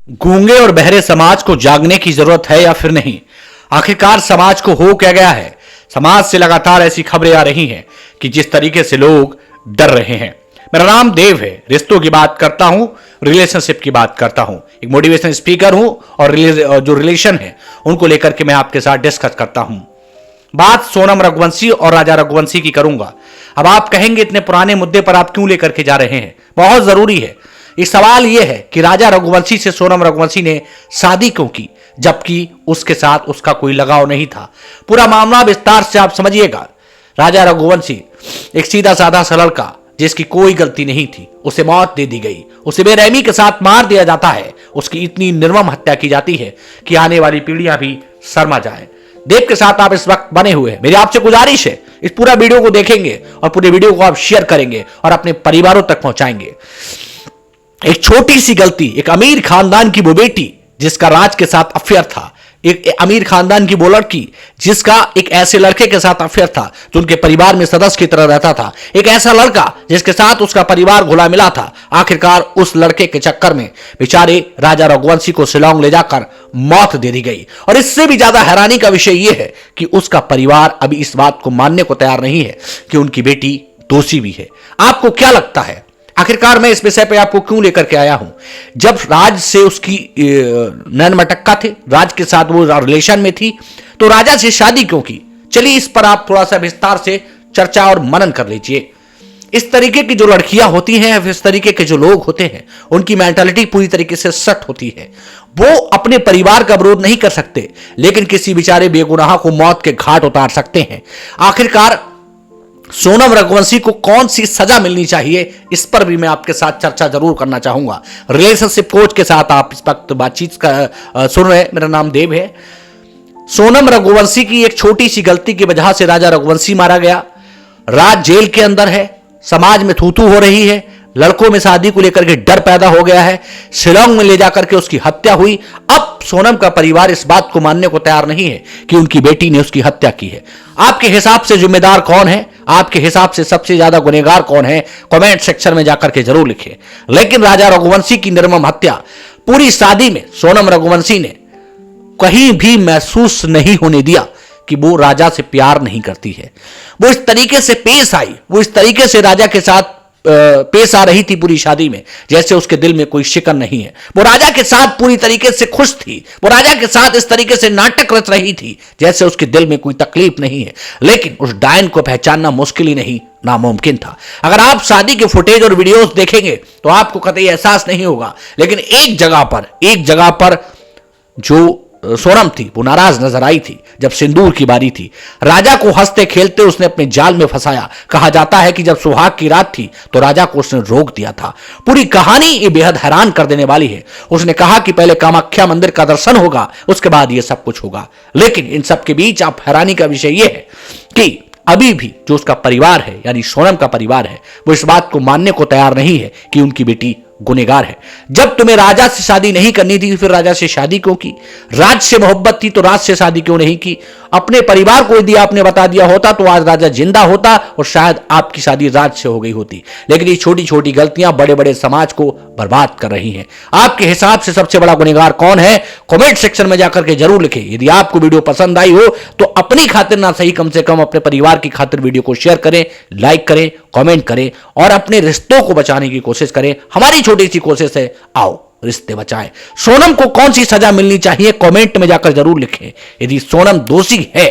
गूंगे और बहरे समाज को जागने की जरूरत है या फिर नहीं? आखिरकार समाज को हो क्या गया है? समाज से लगातार ऐसी खबरें आ रही हैं कि जिस तरीके से लोग डर रहे हैं। मेरा नाम देव है, रिश्तों की बात करता हूं, रिलेशनशिप की बात करता हूं, एक मोटिवेशनल स्पीकर हूं और जो रिलेशन है उनको लेकर के मैं आपके साथ डिस्कस करता हूं। बात सोनम रघुवंशी और राजा रघुवंशी की करूंगा। अब आप कहेंगे इतने पुराने मुद्दे पर आप क्यों लेकर के जा रहे हैं? बहुत जरूरी है। एक सवाल यह है कि राजा रघुवंशी से सोनम रघुवंशी ने शादी क्यों की, जबकि उसके साथ उसका कोई लगाव नहीं था। पूरा मामला विस्तार से आप समझिएगा। राजा रघुवंशी एक सीधा साधा सा लड़का जिसकी कोई गलती नहीं थी, उसे मौत दे दी गई, उसे बेरहमी के साथ मार दिया जाता है, उसकी इतनी निर्मम हत्या की जाती है कि आने वाली पीढ़ियां भी शर्मा जाए। देव के साथ आप इस वक्त बने हुए हैं। मेरी आपसे गुजारिश है, इस पूरा वीडियो को देखेंगे और पूरे वीडियो को आप शेयर करेंगे और अपने परिवारों तक पहुंचाएंगे। एक छोटी सी गलती, एक अमीर खानदान की वो बेटी जिसका राज के साथ अफेयर था, एक अमीर खानदान की वो लड़की जिसका एक ऐसे लड़के के साथ अफेयर था जो उनके परिवार में सदस्य की तरह रहता था, एक ऐसा लड़का जिसके साथ उसका परिवार घुला मिला था। आखिरकार उस लड़के के चक्कर में बेचारे राजा रघुवंशी को शिलांग ले जाकर मौत दे दी गई। और इससे भी ज्यादा हैरानी का विषय यह है कि उसका परिवार अभी इस बात को मानने को तैयार नहीं है कि उनकी बेटी दोषी भी है। आपको क्या लगता है? आखिरकार मैं इस विषय पे आपको क्यों लेकर के आया हूं? जब राज से उसकी नैन मटक्का थे, राज के साथ वो रिलेशन में थी, तो राजा से शादी क्यों की? चलिए इस पर आप थोड़ा सा विस्तार से चर्चा और मनन कर लीजिए। इस तरीके की जो लड़कियां होती हैं, इस तरीके के जो लोग होते हैं, उनकी मेंटालिटी पूरी तरीके से सट होती है। वो अपने परिवार का विरोध नहीं कर सकते, लेकिन किसी बेचारे बेगुनाह को मौत के घाट उतार सकते हैं। आखिरकार सोनम रघुवंशी को कौन सी सजा मिलनी चाहिए, इस पर भी मैं आपके साथ चर्चा जरूर करना चाहूंगा। रिलेशनशिप कोच के साथ आप इस वक्त बातचीत सुन रहे हैं। मेरा नाम देव है। सोनम रघुवंशी की एक छोटी सी गलती की वजह से राजा रघुवंशी मारा गया। राज जेल के अंदर है, समाज में थू थू हो रही है, लड़कों में शादी को लेकर के डर पैदा हो गया है, शिलांग में ले जाकर के उसकी हत्या हुई। अब सोनम का परिवार इस बात को मानने को तैयार नहीं है कि उनकी बेटी ने उसकी हत्या की है। आपके हिसाब से जिम्मेदार कौन है? आपके हिसाब से सबसे ज्यादा गुनहगार कौन है? कमेंट सेक्शन में जाकर के जरूर लिखिए। लेकिन राजा रघुवंशी की निर्मम हत्या, पूरी शादी में सोनम रघुवंशी ने कहीं भी महसूस नहीं होने दिया कि वो राजा से प्यार नहीं करती है। वो इस तरीके से पेश आई, वो इस तरीके से राजा के साथ पेश आ रही थी पूरी शादी में, जैसे उसके दिल में कोई शिकन नहीं है। वो राजा के साथ पूरी तरीके से खुश थी, वो राजा के साथ इस तरीके से नाटक रच रही थी जैसे उसके दिल में कोई तकलीफ नहीं है। लेकिन उस डायन को पहचानना मुश्किल ही नहीं, नामुमकिन था। अगर आप शादी के फुटेज और वीडियोस देखेंगे तो आपको कतई एहसास नहीं होगा। लेकिन एक जगह पर जो सोनम थी वो नाराज नजर आई थी जब सिंदूर की बारी थी। राजा को हंसते खेलते उसने अपने जाल में फंसाया। कहा जाता है कि जब सुहाग की रात थी तो राजा को उसने रोक दिया था। पूरी कहानी ये बेहद हैरान कर देने वाली है। उसने कहा कि पहले कामाख्या मंदिर का दर्शन होगा, उसके बाद ये सब कुछ होगा। लेकिन इन सब के बीच आप हैरानी का विषय यह है कि अभी भी जो उसका परिवार है, यानी सोनम का परिवार है, वो इस बात को मानने को तैयार नहीं है कि उनकी बेटी गुनहगार है। जब तुम्हें राजा से शादी नहीं करनी थी फिर राजा से शादी क्यों की? राज से मोहब्बत थी तो राज से शादी क्यों नहीं की? अपने परिवार को यदि आपने बता दिया होता तो आज राजा जिंदा होता और शायद आपकी शादी राज से हो गई होती। लेकिन ये छोटी छोटी गलतियां बड़े बड़े समाज को बर्बाद कर रही हैं। आपके हिसाब से सबसे बड़ा गुनहगार कौन है? कमेंट सेक्शन में जाकर के जरूर लिखें। यदि आपको वीडियो पसंद आई हो तो अपनी खातिर ना सही, कम से कम अपने परिवार की खातिर वीडियो को शेयर करें, लाइक करें, कमेंट करें और अपने रिश्तों को बचाने की कोशिश करें। हमारी छोटी सी कोशिश है, आओ रिश्ते बचाएं। सोनम को कौन सी सजा मिलनी चाहिए? कमेंट में जाकर जरूर लिखें। यदि सोनम दोषी है